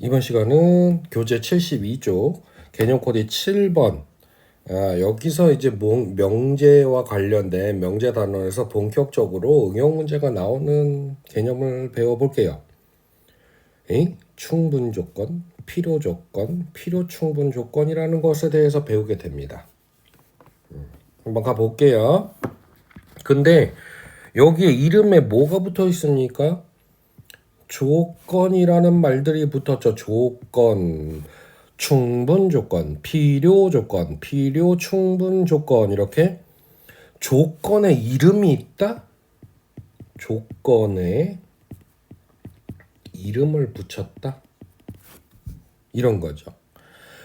이번 시간은 교재 72쪽 개념 코드 7번. 여기서 이제 명제와 관련된 명제 단원에서 본격적으로 응용 문제가 나오는 개념을 배워볼게요. 충분 조건, 필요 조건, 필요 충분 조건이라는 것에 대해서 배우게 됩니다. 한번 가볼게요. 근데 여기에 이름에 뭐가 붙어 있습니까? 조건이라는 말들이 붙었죠. 조건, 충분 조건, 필요 조건, 필요 충분 조건, 이렇게 조건에 이름이 있다? 조건에 이름을 붙였다? 이런 거죠.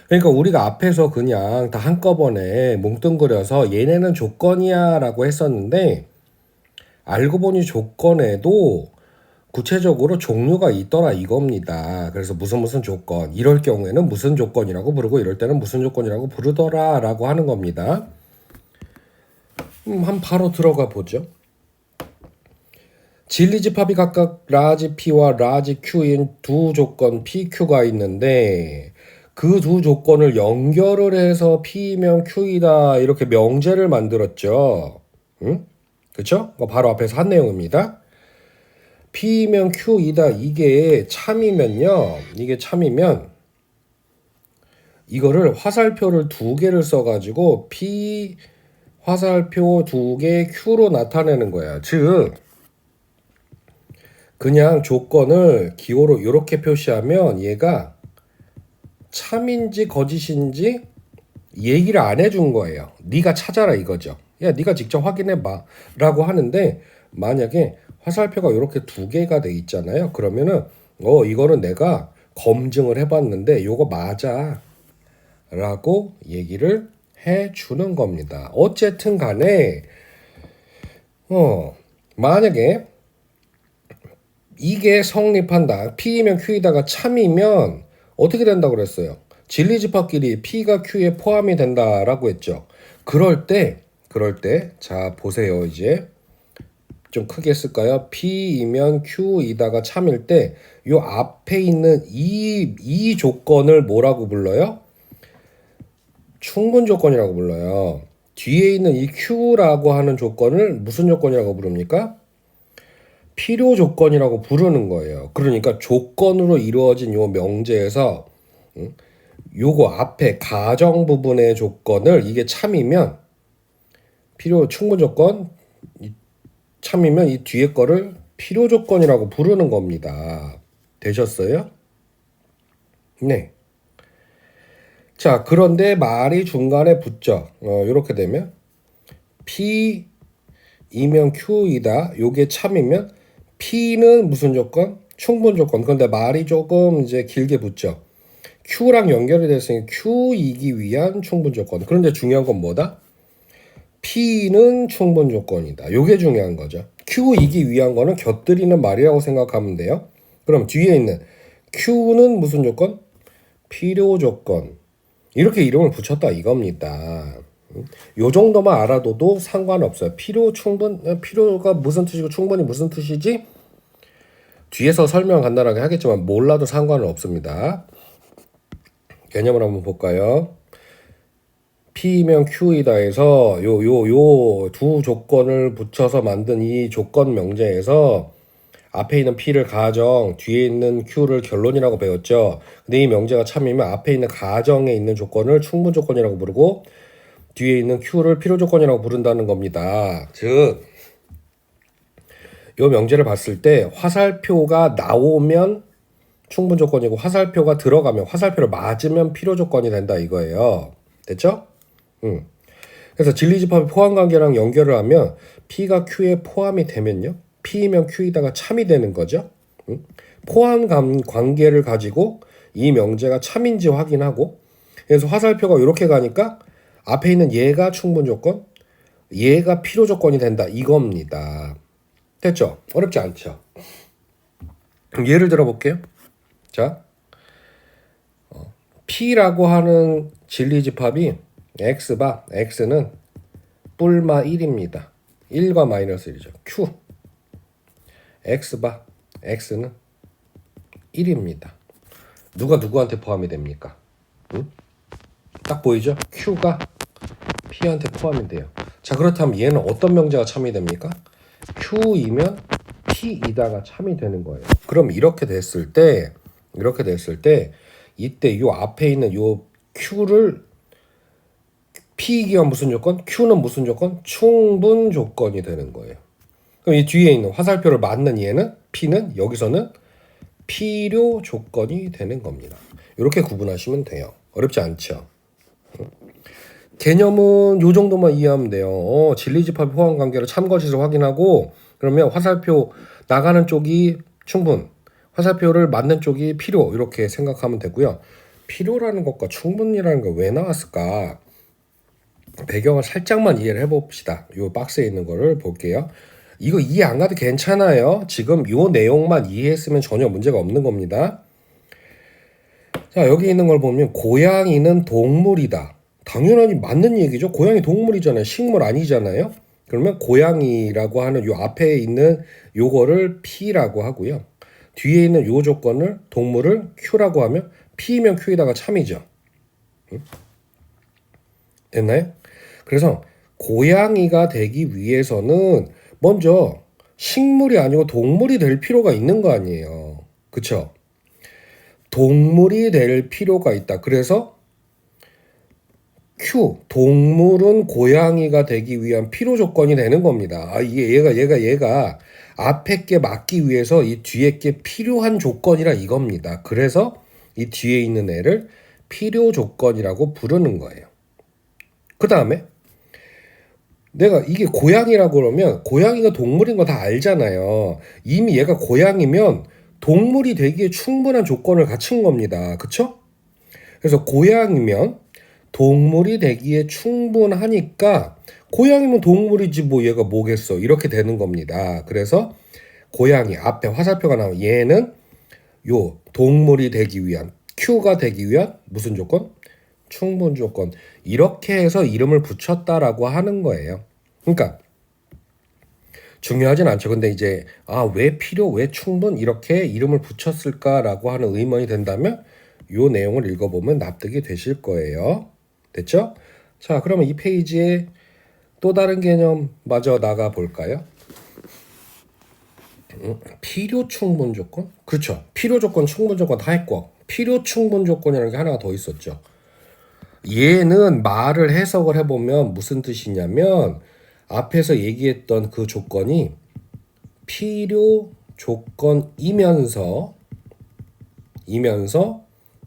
그러니까 우리가 앞에서 그냥 다 한꺼번에 뭉뚱그려서 얘네는 조건이야 라고 했었는데, 알고 보니 조건에도 구체적으로 종류가 있더라 이겁니다. 그래서 무슨 조건, 이럴 경우에는 무슨 조건이라고 부르고 이럴 때는 무슨 조건이라고 부르더라 라고 하는 겁니다. 한 바로 들어가 보죠. 진리집합이 각각 라지 P와 라지 Q인 두 조건 PQ가 있는데, 그 두 조건을 연결을 해서 P면 Q이다 이렇게 명제를 만들었죠. 그쵸? 바로 앞에서 한 내용입니다. P면 Q이다. 이게 참이면요. 이게 참이면 이거를 화살표를 두 개를 써가지고 P 화살표 두 개 Q로 나타내는 거야. 즉 그냥 조건을 기호로 이렇게 표시하면 얘가 참인지 거짓인지 얘기를 안 해준 거예요. 네가 찾아라 이거죠. 야, 네가 직접 확인해봐 라고 하는데, 만약에 화살표가 이렇게 두 개가 돼 있잖아요. 그러면은 이거는 내가 검증을 해봤는데 요거 맞아 라고 얘기를 해주는 겁니다. 어쨌든 간에 만약에 이게 성립한다, P이면 Q이다가 참이면 어떻게 된다고 그랬어요? 진리집합끼리 P가 Q에 포함이 된다라고 했죠. 그럴 때 자 보세요. 이제 좀 크게 쓸까요? P이면 Q이다가 참일 때 요 앞에 있는 이 조건을 뭐라고 불러요? 충분 조건이라고 불러요. 뒤에 있는 이 Q라고 하는 조건을 무슨 조건이라고 부릅니까? 필요 조건이라고 부르는 거예요. 그러니까 조건으로 이루어진 요 명제에서 요거 앞에 가정 부분의 조건을 이게 참이면 필요 충분 조건, 참이면 이 뒤에 거를 필요 조건이라고 부르는 겁니다. 되셨어요? 네. 자, 그런데 말이 중간에 붙죠. 이렇게 되면 P이면 Q이다. 요게 참이면 P는 무슨 조건? 충분 조건. 그런데 말이 조금 이제 길게 붙죠. Q랑 연결이 됐으니 Q이기 위한 충분 조건. 그런데 중요한 건 뭐다? P는 충분 조건이다. 요게 중요한 거죠. Q이기 위한 거는 곁들이는 말이라고 생각하면 돼요. 그럼 뒤에 있는 Q는 무슨 조건? 필요 조건. 이렇게 이름을 붙였다 이겁니다. 요 정도만 알아둬도 상관없어요. 필요가 무슨 뜻이고 충분이 무슨 뜻이지? 뒤에서 설명 간단하게 하겠지만 몰라도 상관은 없습니다. 개념을 한번 볼까요? P면 Q이다 해서 요 두 조건을 붙여서 만든 이 조건 명제에서 앞에 있는 P를 가정, 뒤에 있는 Q를 결론이라고 배웠죠. 근데 이 명제가 참이면 앞에 있는 가정에 있는 조건을 충분 조건이라고 부르고 뒤에 있는 Q를 필요 조건이라고 부른다는 겁니다. 즉, 요 명제를 봤을 때 화살표가 나오면 충분 조건이고 화살표가 들어가면, 화살표를 맞으면 필요 조건이 된다 이거예요. 됐죠? 그래서 진리집합의 포함관계랑 연결을 하면 P가 Q에 포함이 되면요, P이면 Q이다가 참이 되는 거죠. 포함 관계를 가지고 이 명제가 참인지 확인하고, 그래서 화살표가 이렇게 가니까 앞에 있는 얘가 충분 조건, 얘가 필요 조건이 된다 이겁니다. 됐죠? 어렵지 않죠? 예를 들어 볼게요. 자, P라고 하는 진리집합이 X바, X는 뿔마 1입니다. 1과 마이너스 1이죠. Q, X바, X는 1입니다. 누가 누구한테 포함이 됩니까? 응? 딱 보이죠? Q가 P한테 포함이 돼요. 자, 그렇다면 얘는 어떤 명제가 참이 됩니까? Q이면 P이다가 참이 되는 거예요. 그럼 이렇게 됐을 때 이때 요 앞에 있는 요 Q를 P이기와 무슨 조건? Q는 무슨 조건? 충분 조건이 되는 거예요. 그럼 이 뒤에 있는 화살표를 맞는 얘는 P는 여기서는 필요 조건이 되는 겁니다. 이렇게 구분하시면 돼요. 어렵지 않죠? 개념은 요 정도만 이해하면 돼요. 진리집합 호환 관계를 참거짓을 확인하고 그러면 화살표 나가는 쪽이 충분, 화살표를 맞는 쪽이 필요 이렇게 생각하면 되고요. 필요라는 것과 충분이라는 거 왜 나왔을까? 배경을 살짝만 이해를 해봅시다. 요 박스에 있는 거를 볼게요. 이거 이해 안 가도 괜찮아요. 지금 요 내용만 이해했으면 전혀 문제가 없는 겁니다. 자, 여기 있는 걸 보면 고양이는 동물이다. 당연히 맞는 얘기죠. 고양이 동물이잖아요. 식물 아니잖아요. 그러면 고양이라고 하는 요 앞에 있는 요거를 P라고 하고요. 뒤에 있는 요 조건을 동물을 Q라고 하면 P면 Q에다가 참이죠. 됐나요? 그래서 고양이가 되기 위해서는 먼저 식물이 아니고 동물이 될 필요가 있는 거 아니에요. 그쵸? 동물이 될 필요가 있다. 그래서 Q, 동물은 고양이가 되기 위한 필요 조건이 되는 겁니다. 아, 이게 얘가 앞에 게 맞기 위해서 이 뒤에 게 필요한 조건이라 이겁니다. 그래서 이 뒤에 있는 애를 필요 조건이라고 부르는 거예요. 그 다음에 내가 이게 고양이라고 그러면 고양이가 동물인 거 다 알잖아요. 이미 얘가 고양이면 동물이 되기에 충분한 조건을 갖춘 겁니다. 그쵸? 그래서 고양이면 동물이 되기에 충분하니까 고양이면 동물이지 뭐 얘가 뭐겠어. 이렇게 되는 겁니다. 그래서 고양이 앞에 화살표가 나오면 얘는 요 동물이 되기 위한 Q가 되기 위한 무슨 조건? 충분 조건. 이렇게 해서 이름을 붙였다라고 하는 거예요. 그러니까 중요하진 않죠. 근데 이제 왜 필요, 왜 충분 이렇게 이름을 붙였을까라고 하는 의문이 된다면 요 내용을 읽어보면 납득이 되실 거예요. 됐죠? 자, 그러면 이 페이지에 또 다른 개념 마저 나가 볼까요? 필요 충분 조건? 그렇죠. 필요 조건, 충분 조건 다 했고 필요 충분 조건이라는 게 하나가 더 있었죠. 얘는 말을 해석을 해보면 무슨 뜻이냐면 앞에서 얘기했던 그 조건이 필요 조건이면서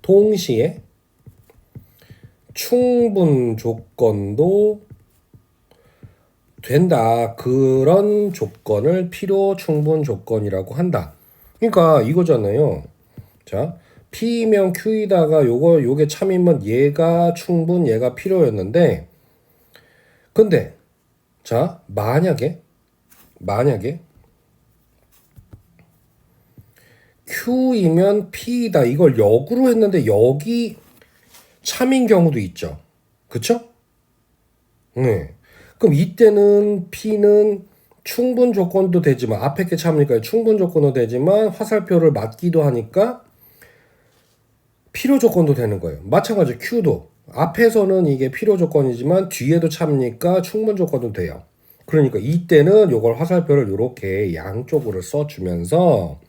동시에 충분 조건도 된다. 그런 조건을 필요 충분 조건이라고 한다. 그러니까 이거잖아요. 자, P면 Q이다가 요게 참이면 얘가 충분, 얘가 필요였는데 근데 자, 만약에 Q이면 P이다. 이걸 역으로 했는데 여기 참인 경우도 있죠. 그쵸? 네. 그럼 이때는 P는 충분 조건도 되지만 앞에 게 참으니까 충분 조건도 되지만 화살표를 맞기도 하니까 필요 조건도 되는 거예요. 마찬가지 Q도 앞에서는 이게 필요 조건이지만 뒤에도 참으니까 충분 조건도 돼요. 그러니까 이때는 요걸 화살표를 이렇게 양쪽으로 써주면서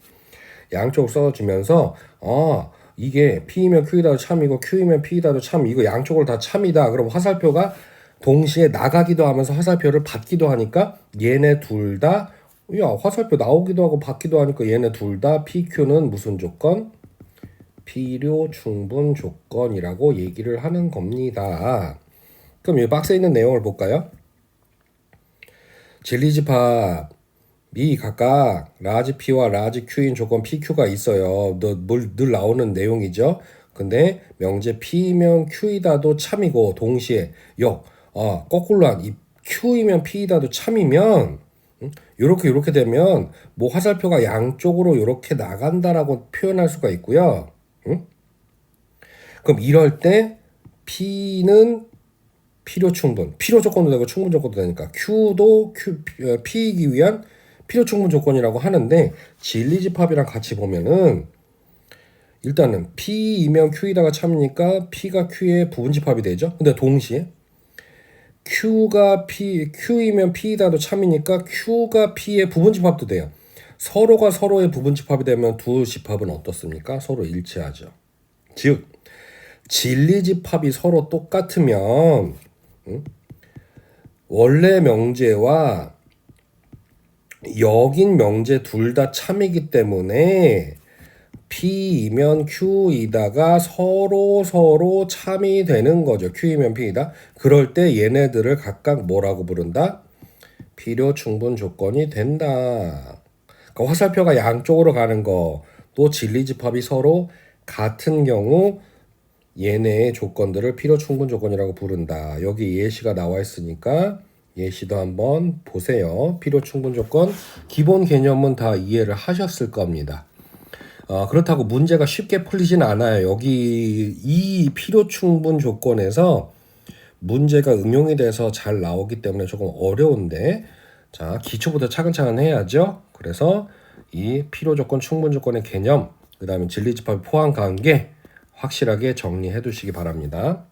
이게 P이면 Q이다도 참이고 Q이면 P이다도 참 이거 양쪽으로 다 참이다. 그럼 화살표가 동시에 나가기도 하면서 화살표를 받기도 하니까 얘네 둘 다 화살표 나오기도 하고 받기도 하니까 얘네 둘 다 PQ는 무슨 조건? 필요 충분 조건이라고 얘기를 하는 겁니다. 그럼 이 박스에 있는 내용을 볼까요? 진리집합이 각각 라지 P와 라지 Q인 조건 PQ가 있어요. 늘 나오는 내용이죠. 근데 명제 P면 Q이다도 참이고 동시에 거꾸로 한 이 Q이면 P이다도 참이면 요렇게 되면 뭐 화살표가 양쪽으로 요렇게 나간다라고 표현할 수가 있고요. 그럼 이럴 때 P는 필요 충분, 필요 조건도 되고 충분 조건도 되니까 Q도 P이기 위한 필요 충분 조건이라고 하는데 진리집합이랑 같이 보면은 일단은 P이면 Q이다가 참이니까 P가 Q의 부분집합이 되죠. 근데 동시에 Q이면 P이다도 참이니까 Q가 P의 부분집합도 돼요. 서로가 서로의 부분집합이 되면 두 집합은 어떻습니까? 서로 일치하죠. 즉 진리집합이 서로 똑같으면 원래 명제와 여긴 명제 둘 다 참이기 때문에 P이면 Q이다가 서로 참이 되는 거죠. Q이면 P이다. 그럴 때 얘네들을 각각 뭐라고 부른다? 필요 충분 조건이 된다. 그러니까 화살표가 양쪽으로 가는 거, 또 진리집합이 서로 같은 경우 얘네의 조건들을 필요 충분 조건이라고 부른다. 여기 예시가 나와 있으니까 예시도 한번 보세요. 필요 충분 조건 기본 개념은 다 이해를 하셨을 겁니다. 그렇다고 문제가 쉽게 풀리진 않아요. 여기 이 필요 충분 조건에서 문제가 응용이 돼서 잘 나오기 때문에 조금 어려운데, 자, 기초부터 차근차근 해야죠. 그래서 이 필요 조건, 충분 조건의 개념, 그 다음에 진리집합 포함 관계 확실하게 정리해 두시기 바랍니다.